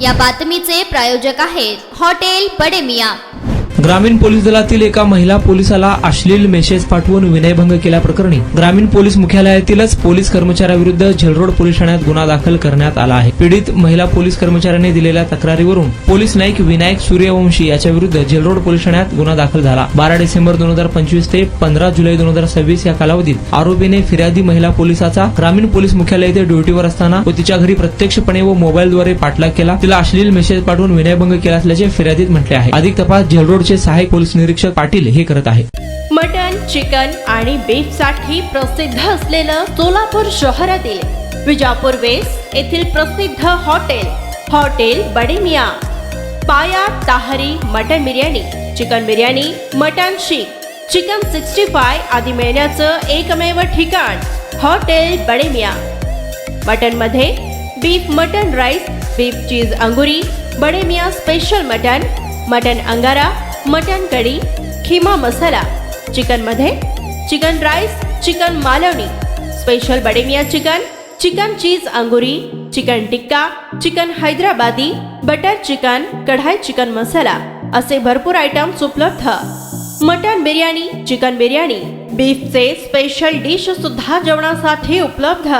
या बातमीचे प्रायोजक आहेत हॉटेल बडे मियां। ग्रामीण पोलीस दलातील एका महिला पोलिसाला अश्लील मेसेज पाठवून विनयभंग केल्याप्रकरणी ग्रामीण पोलीस मुख्यालयातीलच पोलीस कर्मचाऱ्याविरुद्ध झेलरोड पोलीस ठाण्यात गुन्हा दाखल करण्यात आला आहे। पीडित महिला पोलीस कर्मचाऱ्याने दिलेल्या तक्रारीवरून पोलीस नाईक विनायक सूर्यवंशी याच्या विरुद्ध झेलरोड पोलीस ठाण्यात गुन्हा दाखल झाला। 12 डिसेंबर 2025 ते 15 जुलै 2026 या कालावधीत आरोपीने फिर्यादी महिला पोलिसाचा ग्रामीण पोलीस मुख्यालय येथे ड्युटीवर असताना व तिच्या घरी प्रत्यक्षपणे व मोबाईलद्वारे पाठलाग केला, तिला अश्लील मेसेज पाठवून विनयभंग केला असल्याचे फिर्यादीत म्हटले आहे। अधिक तपास झेलरोड सहाय्यक पोलीस निरीक्षक पाटील हे करत आहे। मटन, चिकन आणि बीफ साठी प्रसिद्ध असलेलं सोलापूर शहरातील विजापूर वेस्ट येथील प्रसिद्ध hotel Bade Miyan. Paya tahari mutton biryani, chicken biryani, mutton seekh, chicken 65 आदी मिळण्याचं एकमेव ठिकाण हॉटेल बडे मियां। मटन मध्ये beef mutton rice, beef cheese angoori, Bade Miyan special mutton angara, mutton kadhi, keema masala. Chicken मध्ये chicken rice, chicken Malvani, special Bade Miyan chicken, chicken cheese angoori, chicken tikka, chicken Hyderabadi, butter chicken, kadai chicken masala असे भरपूर आयटम्स उपलब्ध। मटन बिर्याणी, चिकन बिर्याणी, बीफचे स्पेशल डिश सुद्धा जेवणासाठी उपलब्ध।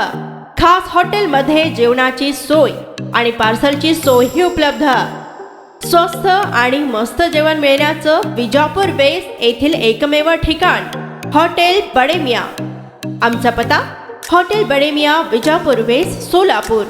खास हॉटेलमध्ये जेवणाची सोय आणि पार्सलची सोयही उपलब्ध। स्वस्त आणि मस्त जेवण मिळण्याचं विजापूर वेस्ट येथील एकमेव ठिकाण हॉटेल बडे मियां। आमचा पत्ता हॉटेल बडे मियां, विजापूर वेस्ट, सोलापूर।